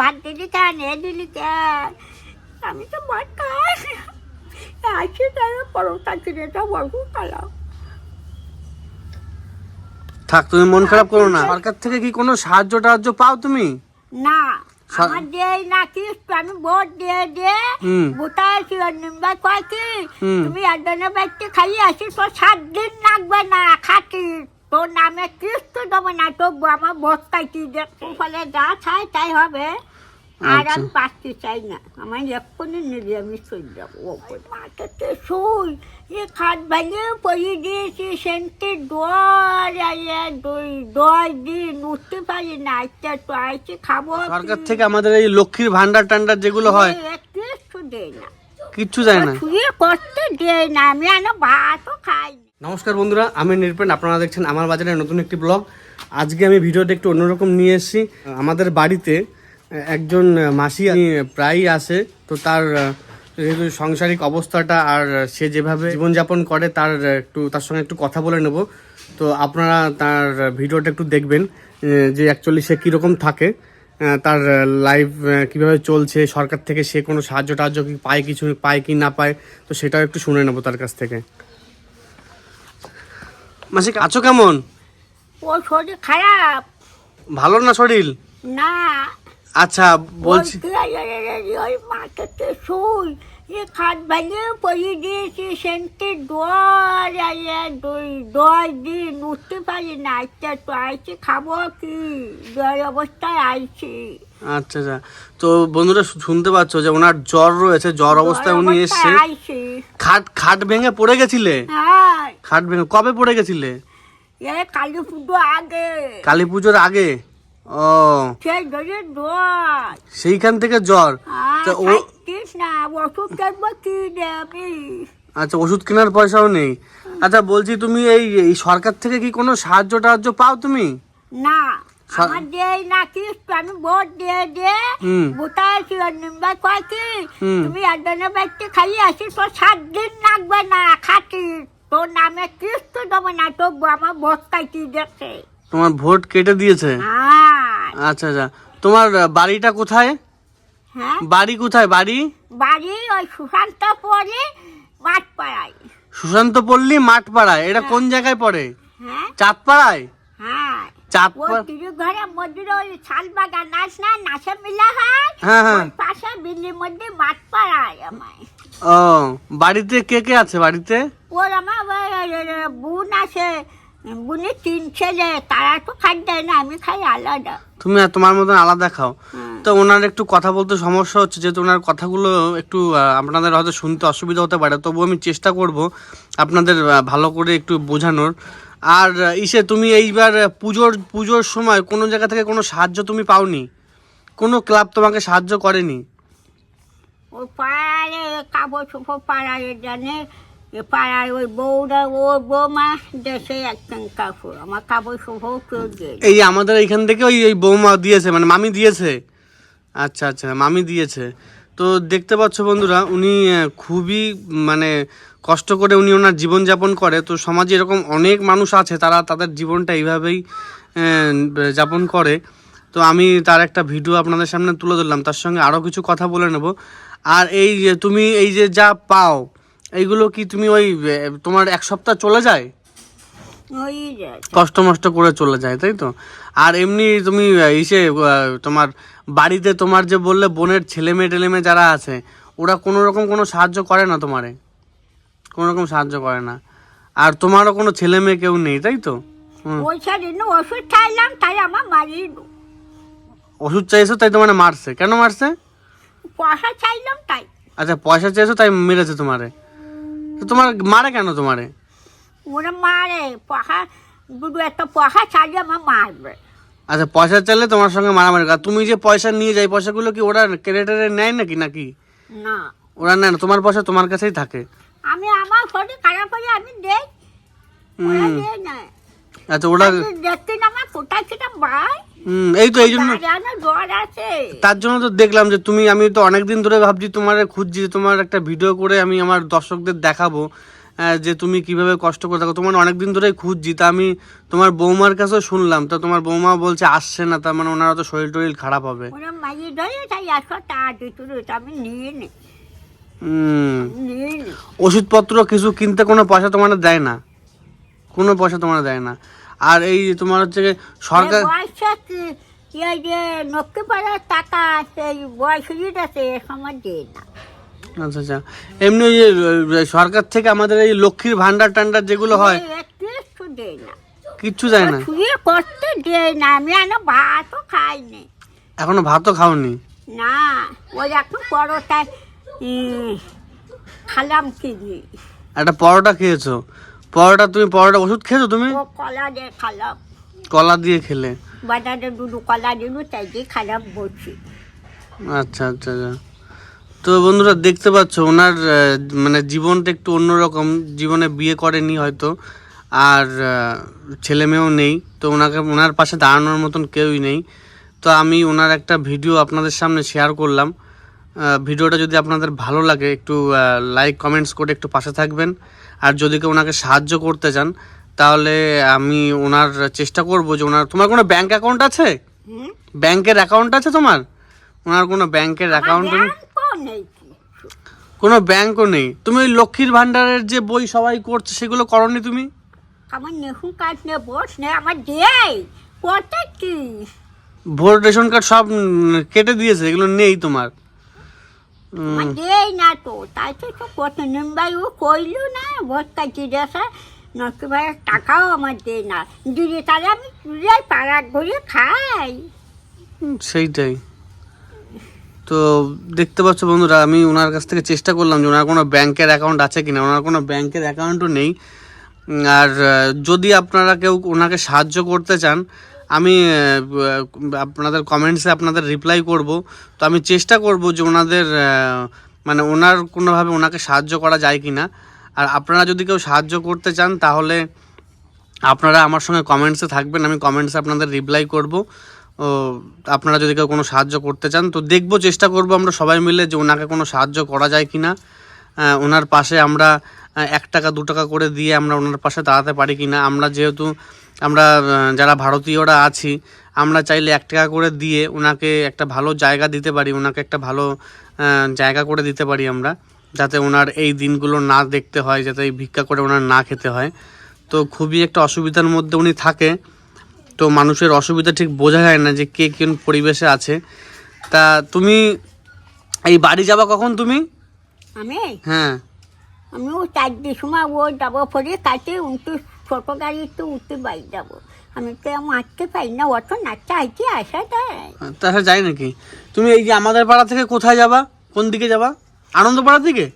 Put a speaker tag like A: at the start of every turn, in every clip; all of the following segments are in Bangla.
A: ভাত দিলি কেন এ দিলি কেন আমি তো ভাত খাই আছি তাই পরোটা কিনেটা বলবো খালাম।
B: থাক, তুমি মন খারাপ করো না। সরকার থেকে কি কোনো সাহায্য টাহায্য পাও তুমি?
A: না আমার দেই না কিছু, আমি ভোট দিয়ে ভোটাইছি নিম্বার কয় কি তুমি একজনের বাড়িতে খাইয়ে আসি তোর 7 দিন লাগবে না খাতি, তোর নামে কিস্তি দেবো না, তো আমার ভোট চাইছি দেখতে ফলে যা চাই তাই হবে। আর আমি পাচ্ছি চাই না, আমার এক্ষুনি নিজে আমি শুই যাবো মাথাতে শুই এ খাট ভাঙিয়ে পরিয়ে দিয়েছি সেন্টে দশ দিন উঠতে পারি না। আজকে তো আইছি খাবো।
B: সরকার থেকে আমাদের এই লক্ষ্মীর ভান্ডার টান্ডার যেগুলো হয়
A: কিচ্ছু দেয় না,
B: কিচ্ছু যায় না,
A: শুয়ে করতে দেয় না, আমি আনো ভাতও খাই।
B: নমস্কার বন্ধুরা, আমি নির্পেন, আপনারা দেখছেন আমার বাজারে নতুন একটি ব্লগ। আজকে আমি ভিডিওটা একটু অন্যরকম নিয়ে এসেছি। আমাদের বাড়িতে একজন মাসি প্রায়ই আসে, তো তার যেহেতু সাংসারিক অবস্থাটা আর সে যেভাবে জীবনযাপন করে তার সঙ্গে একটু কথা বলে নেব। তো আপনারা তার ভিডিওটা একটু দেখবেন যে অ্যাকচুয়ালি সে কীরকম থাকে, তার লাইফ কিভাবে চলছে, সরকার থেকে সে কোনো সাহায্য টাহায্য কি পায়, কিছু পায় কি না পায়, তো সেটাও একটু শুনে নেবো তার কাছ থেকে। মাসি আছো কেমন?
A: ও শরীর খারাপ।
B: ভালো না শরীর?
A: না
B: আচ্ছা বলছি
A: ওই মাথাতে শুই এ খাট ভাঙিয়ে পরিয়ে দিয়েছি সেন্টে 10 দিন উঠতে পারি না। আজকে তো আইছি খাবো কি জ্বর অবস্থায় আইছি।
B: আচ্ছা আচ্ছা, তো বন্ধুরা শুনতে পাচ্ছ যে ওনার জ্বর রয়েছে, জ্বর অবস্থায় উনি এসছে। খাট ভেঙে পড়ে গেছিলে?
A: হ্যাঁ।
B: খাট ভেঙে কবে পড়ে গেছিলে?
A: এ কালী পুজো আগে।
B: কালী পুজোর আগে? ও
A: সেই জ্বরে জ্বর,
B: সেইখান থেকে জ্বর।
A: না ওষুধ কেনবো কি দেবি?
B: আচ্ছা, ওষুধ কেনার পয়সাও নেই। আচ্ছা বলছি, তুমি এই সরকার থেকে কি কোনো সাহায্য টাহায্য পাও তুমি?
A: না আমার দেই না কিছু, আমি ভোট দিয়ে ভোটাইছি নিম্বার কয় কি তুমি একজনের বাড়িতে খাইয়ে আসি তোর 7 দিন লাগবে না খাতি, তোর নামে কিস্তি দেবো না, তো আমার ভোট চাইছি দেখছে।
B: তোমার ভোট কেটে দিয়েছে? আচ্ছা আচ্ছা, তোমার বাড়িটা কোথায়?
A: হ্যাঁ
B: বাড়ি কোথায়? বাড়ি
A: ওই সুশান্তপল্লী মাঠপাড়ায়।
B: সুশান্তপল্লী মাঠপাড়ায়, এটা কোন জায়গায় পড়ে?
A: হ্যাঁ
B: চাঁদপাড়ায়?
A: হ্যাঁ
B: চাঁদপাড়া
A: ঘরের মধ্যে ওই শালবাগান নাচে মিলা হয়, পাশে বিল্লির মধ্যে মাঠপাড়ায় আমায়।
B: ও, বাড়িতে কে কে আছে? বাড়িতে
A: ওর আমার বোন আছে, বোনের 3 ছেলে, তারা তো খাই দেয় না, আমি খাই আলাদা।
B: তুমি আর তোমার মতন আলাদা খাও? তো ওনার একটু কথা বলতে সমস্যা হচ্ছে, যেহেতু ওনার কথাগুলো একটু আপনাদের হয়তো শুনতে অসুবিধা হতে পারে, তবু আমি চেষ্টা করব আপনাদের ভালো করে একটু বোঝানোর। আর তুমি এইবার পুজোর সময় কোনো জায়গা থেকে কোনো সাহায্য তুমি পাওনি? কোনো ক্লাব তোমাকে সাহায্য করেনি?
A: ওই পাড়ায় কাপড় চোপড় পাড়ায় জানে, পাড়ায় ওই বউরা ওর বৌমা দেশে একজন কাপড়, আমার কাপড় চোপড় কেউ দেয়।
B: এই আমাদের এইখান থেকে ওই বৌমা দিয়েছে, মানে মামি দিয়েছে? আচ্ছা আচ্ছা, মামি দিয়েছে। তো দেখতে পাচ্ছ বন্ধুরা, উনি খুবই মানে কষ্ট করে উনি ওনার জীবনযাপন করে। তো সমাজে এরকম অনেক মানুষ আছে, তারা তাদের জীবনটা এইভাবেই যাপন করে। তো আমি তার একটা ভিডিও আপনাদের সামনে তুলে ধরলাম, তার সঙ্গে আরও কিছু কথা বলে নেব। আর এই যে তুমি এই যে যা পাও, এইগুলো কি তুমি ওই তোমার 1 সপ্তাহ চলে যায়? কষ্ট মষ্ট করে চলে যায়, তাই তো? আর এমনি তুমি তোমার বাড়িতে তোমার যে বললে বোনের ছেলে মেয়ে যারা আছে, ওরা কোনো রকম কোনো সাহায্য করে না তোমারে? কোনো রকম সাহায্য করে না? আর তোমারও কোনো ছেলে মেয়ে কেউ নেই, তাই তো?
A: ওষুধ চাইলাম তাই আমার মারি।
B: ওষুধ চাইছো তাই তোমার মারছে? কেন মারছে?
A: পয়সা চাইলাম তাই।
B: আচ্ছা, পয়সা চাইছো তাই মেরেছে তোমারে? তোমার মারে কেন তোমারে?
A: ওরা মারে পয়সা, দুটো একটা পয়সা চাইলে আমার মারবে।
B: আচ্ছা, পয়সা চাইলে তোমার সঙ্গে মারামারি। আর তুমি যে পয়সা নিয়ে যাই, পয়সাগুলো কি ওরা কেড়ে নেয় নাকি?
A: না,
B: ওরা নেয় না, তোমার পয়সা তোমার কাছেই থাকে।
A: আমি আমার শরীর খারাপ হলে আমি দেই, ওরা দেয় না।
B: আচ্ছা, ওরা
A: দেখতে না আমার কোথায় সেটা ভাই।
B: এই তো এই জন্য
A: জ্বর আছে,
B: তার জন্য তো দেখলাম যে আমি তো অনেকদিন ধরে ভাবছি, তোমার খুঁজছি, তোমার একটা ভিডিও করে আমি আমার দর্শকদের দেখাবো যে তুমি কিভাবে কষ্ট করে থাকো। তোমার অনেকদিন ধরেই খুঁজছি, তা আমি তোমার বৌমার কাছেও শুনলাম, তা তোমার বৌমা বলছে আসছে না, তার মানে ওনার তো শরীর টরীর খারাপ হবে।
A: ওরা মাঝে ধরে তাই আসো তা দিত আমি নিয়ে নি।
B: ওষুধপত্র কিছু কিনতে কোনো পয়সা তোমার দেয় না, কোনো পয়সা তোমার দেয় না। আর এই তোমার হচ্ছে সরকার
A: যে নকশি পাড়ার টাকা সেই বয়স আছে এ সময় দেয় না।
B: আচ্ছা আচ্ছা, এমনি ওই যে সরকার থেকে আমাদের এই লক্ষ্মীর ভান্ডার টান্ডার যেগুলো হয়
A: কিচ্ছু দেয় না,
B: কিচ্ছু যায় না,
A: শুয়ে করতে দেয় না। আমি এখনো ভাতও খাইনি।
B: এখনো ভাতও খাওনি?
A: না, ওই একটু পরোটা খালাম কিনি।
B: একটা পরোটা খেয়েছো? পরোটা তুমি পরোটা ওষুধ খেয়েছো তুমি?
A: ও কলা দিয়ে খালাম।
B: কলা দিয়ে খেলে?
A: বাজারে দুটো কলা দিল তাই দিয়ে খারাপ বলছি।
B: আচ্ছা আচ্ছা আচ্ছা। তো বন্ধুরা দেখতে পাচ্ছ ওনার মানে জীবনটা একটু অন্যরকম। জীবনে বিয়ে করেনি হয়তো, আর ছেলে মেয়েও নেই, তো ওনার পাশে দাঁড়ানোর মতন কেউই নেই। তো আমি ওনার একটা ভিডিও আপনাদের সামনে শেয়ার করলাম। ভিডিওটা যদি আপনাদের ভালো লাগে একটু লাইক কমেন্টস করে একটু পাশে থাকবেন। আর যদি কেউ ওনাকে সাহায্য করতে চান তাহলে আমি ওনার চেষ্টা করব যে তোমার কোনো ব্যাংক অ্যাকাউন্ট আছে? ব্যাংকের অ্যাকাউন্ট আছে তোমার? ওনার কোনো ব্যাংকের অ্যাকাউন্ট
A: নেই,
B: কোনো ব্যাংকও নেই। তুমি ওই লক্ষ্মীর ভান্ডারের যে বই সবাই করছে সেগুলো করনি তুমি?
A: আমার নেহু কার্ড নে বস নে আমার দেই করতে কি,
B: ভোট রেশন কার্ড সব কেটে দিয়েছে, এগুলো নেই তোমার?
A: দেই না তো, তাই তো করতে নিম্বাই ও কইল না ভোট কাটি দেশে নষ্ট ভাই টাকাও আমার দেয় না। দিদি তাহলে আমি চুলে পাড়া ঘুরে খাই।
B: সেইটাই তো দেখতে পাচ্ছ বন্ধুরা, আমি ওনার কাছ থেকে চেষ্টা করলাম যে ওনার কোনো ব্যাংকের অ্যাকাউন্ট আছে কিনা। ওনার কোনো ব্যাংকের অ্যাকাউন্টও নেই। আর যদি আপনারা কেউ ওনাকে সাহায্য করতে চান, আমি আপনাদের কমেন্টসে আপনাদের রিপ্লাই করব। তো আমি চেষ্টা করব যে ওনাদের মানে ওনার কোনোভাবে ওনাকে সাহায্য করা যায় কি না। আর আপনারা যদি কেউ সাহায্য করতে চান তাহলে আপনারা আমার সঙ্গে কমেন্টসে থাকবেন, আমি কমেন্টসে আপনাদের রিপ্লাই করব। ও আপনারা যদি কেউ কোনো সাহায্য করতে চান তো দেখবো, চেষ্টা করব আমরা সবাই মিলে যে ওনাকে কোনো সাহায্য করা যায় কি না। ওনার পাশে আমরা 1 টাকা 2 টাকা করে দিয়ে আমরা ওনার পাশে দাঁড়াতে পারি কি না। আমরা যেহেতু আমরা যারা ভারতীয়রা আছি, আমরা চাইলে 1 টাকা করে দিয়ে ওনাকে একটা ভালো জায়গা দিতে পারি, ওনাকে একটা ভালো জায়গা করে দিতে পারি আমরা, যাতে ওনার এই দিনগুলো না দেখতে হয়, যাতে এই ভিক্ষা করে ওনার না খেতে হয়। তো খুবই একটা অসুবিধার মধ্যে উনি থাকে। তো মানুষের অসুবিধা ঠিক বোঝা যায় না যে কে কোন পরিবেশে আছে। তা তুমি এই বাড়ি যাবা কখন তুমি?
A: আমি
B: হ্যাঁ,
A: আমি ও 4 সময় ও যাবো পরে কাছে উঠতে ছোটো গাড়ি তো উঠতে বাড়ি যাবো। আমি তো হাঁটতে পারি না, অত নাচতে হাঁটতে আসা যায়।
B: তাহলে যাই নাকি? তুমি এই যে আমাদের পাড়া থেকে কোথায় যাবা, কোন দিকে যাবা? আনন্দপাড়ার দিকে?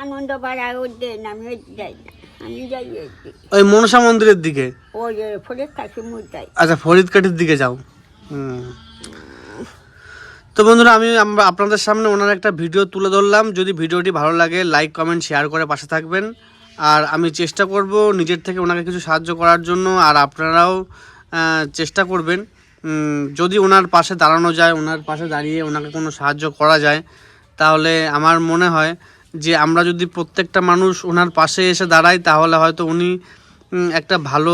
A: আনন্দপাড়া ও দেন আমি যাই না, আমি যাই
B: ওই মনসা মন্দিরের দিকে?
A: ওই ফরিদ কাছে মুখ যাই।
B: আচ্ছা, ফরিদকাঠির দিকে যাও। তো বন্ধুরা আমি আপনাদের সামনে ওনার একটা ভিডিও তুলে ধরলাম। যদি ভিডিওটি ভালো লাগে লাইক কমেন্ট শেয়ার করে পাশে থাকবেন। আর আমি চেষ্টা করব নিজের থেকে ওনাকে কিছু সাহায্য করার জন্য, আর আপনারাও চেষ্টা করবেন যদি ওনার পাশে দাঁড়ানো যায়, ওনার পাশে দাঁড়িয়ে ওনাকে কোনো সাহায্য করা যায়, তাহলে আমার মনে হয় যে আমরা যদি প্রত্যেকটা মানুষ ওনার পাশে এসে দাঁড়াই তাহলে হয়তো উনি একটা ভালো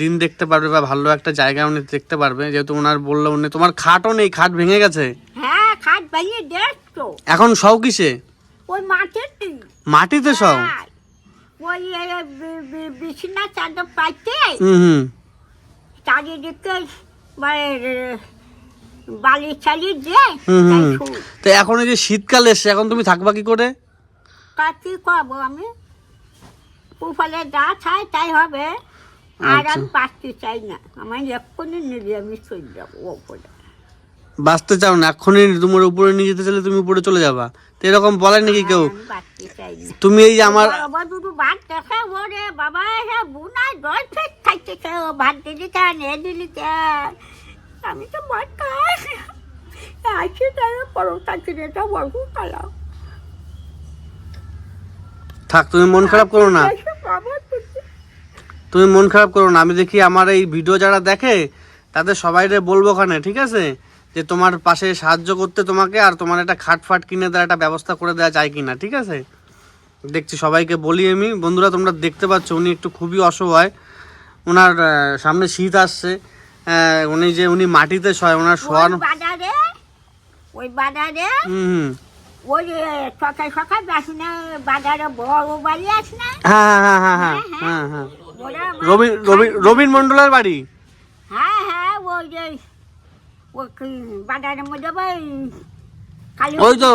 B: দিন দেখতে পারবে বা ভালো একটা জায়গা উনি দেখতে পারবে। যেহেতু ওনার বললো উনি, তোমার খাটও নেই, খাট ভেঙে গেছে?
A: হ্যাঁ, খাট ভেঙে দেখছো।
B: এখন সব কিসে?
A: ওই মাটিতে।
B: মাটিতে সব?
A: ওই বিছানা চাদর পাইতে চারিদিকে বালি চালি দিয়ে।
B: তো এখন এই যে শীতকাল এসে এখন তুমি থাকবা কি করে?
A: কি করবো আমি, কুফলে যা চাই তাই হবে। আর আমি বাঁচতে চাই না, আমার এক্ষুনি নিরামিষ হয়ে যাবো ওপরে।
B: বাঁচতে চাও না? এক্ষুনি তোমার উপরে নিয়ে যেতে চাইলে তুমি উপরে চলে যাবা? তো এরকম বলে নাকি কেউ? তুমি এই যে আমার
A: দুটো ভাত দেখা ওরে বাবা, বুনায় দশ ফেট খাইতে ভাত দিলি কেন, এ দিলি কেন? আমি তো ভাত খাই আসি, তাই পরোটা কিনেটা বলবো খালাম।
B: থাক, তুমি মন খারাপ করো না, তুমি মন খারাপ করো না। আমি দেখি আমার এই ভিডিও যারা দেখে তাদের সবাইরে বলবো ওখানে, ঠিক আছে, যে তোমার পাশে সাহায্য করতে তোমাকে, আর তোমার একটা খাট ফাট কিনে দেওয়ার একটা ব্যবস্থা করে দেওয়া যায় কিনা, ঠিক আছে? দেখছি, সবাইকে বলি আমি। বন্ধুরা তোমরা দেখতে পাচ্ছ উনি একটু খুবই অসহায়, ওনার সামনে শীত আসছে, উনি মাটিতে শয়, ওনার শোয়ার
A: ওই বাজারে
B: হুম
A: ওই সকাল সকাল বাসনে বাজারে বড় বাড়ি আছে না,
B: হ্যাঁ হ্যাঁ হ্যাঁ হ্যাঁ হ্যাঁ হ্যাঁ রবীন মন্ডলের বাড়ি।
A: হ্যাঁ হ্যাঁ ওই যে ওই বাজারের মধ্যে
B: ওই তো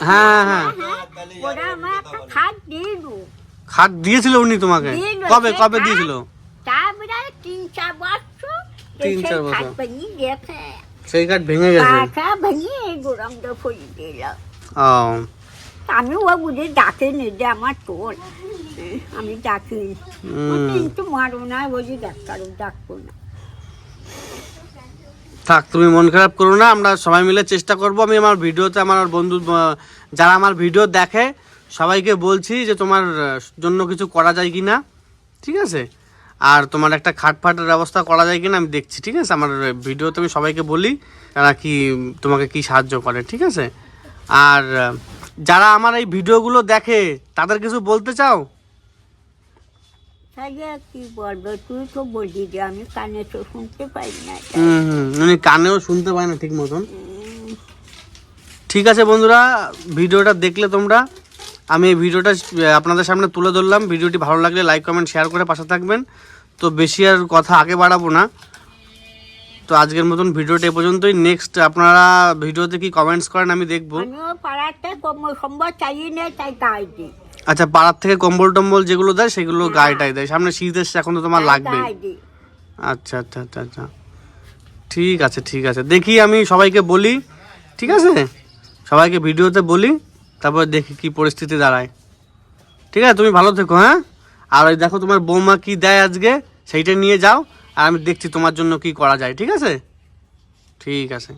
B: হ্যাঁ হ্যাঁ
A: ওরা আমার একটা খাট দিল।
B: খাট দিয়েছিল উনি তোমাকে? কবে কবে দিয়েছিল?
A: তারপরে 3-4 বছর
B: 3-4 বছর
A: খাট ভেঙে গেছে।
B: সেই কাঠ ভেঙে গেছে?
A: ভেঙে গোরামটা ফলি দিল।
B: ও
A: আমি ও বুঝে ডাকিনি যে আমার তোর, আমি ডাকিনি, কিন্তু মারো না, ওই যে ডাক্তারও ডাকবো না।
B: থাক, তুমি মন খারাপ করো না, আমরা সবাই মিলে চেষ্টা করব। আমি আমার ভিডিওতে আমার বন্ধু যারা আমার ভিডিও দেখে সবাইকে বলছি যে তোমার জন্য কিছু করা যায় কি না, ঠিক আছে? আর তোমার একটা খাটফাটের ব্যবস্থা করা যায় কিনা আমি দেখছি, ঠিক আছে? আমার ভিডিওতে আমি সবাইকে বলি তারা কি তোমাকে কি সাহায্য করে, ঠিক আছে? আর যারা আমার এই ভিডিওগুলো দেখে তাদের কিছু বলতে চাও?
A: কি বলবো, তুই তো বললি যে আমি কানে তো শুনতে পাই না।
B: উনি কানেও শুনতে পায় না ঠিক মতন। ঠিক আছে বন্ধুরা, ভিডিওটা দেখলে তোমরা, আমি এই ভিডিওটা আপনাদের সামনে তুলে ধরলাম। ভিডিওটি ভালো লাগলে লাইক কমেন্ট শেয়ার করে পাশে থাকবেন। তো বেশি আর কথা আগে বাড়াবো না, তো আজকের মতন ভিডিওটা এ পর্যন্তই। নেক্সট আপনারা ভিডিওতে কি কমেন্টস করেন আমি দেখবো। আচ্ছা, পাড়ার থেকে কম্বল টম্বল যেগুলো দেয় সেগুলো গায়েটাই দেয়, সামনে শীত এসছে, এখন তো তোমার লাগবে। আচ্ছা আচ্ছা আচ্ছা আচ্ছা, ঠিক আছে ঠিক আছে, দেখি আমি সবাইকে বলি, ঠিক আছে? সবাইকে ভিডিওতে বলি, তারপর দেখি কি পরিস্থিতি দাঁড়ায়, ঠিক আছে? তুমি ভালো থেকো, হ্যাঁ? আর ওই দেখো তোমার বৌমা কি দেয় আজকে, সেইটা নিয়ে যাও, আর আমি দেখছি তোমার জন্য কি করা যায়, ঠিক আছে? ঠিক আছে।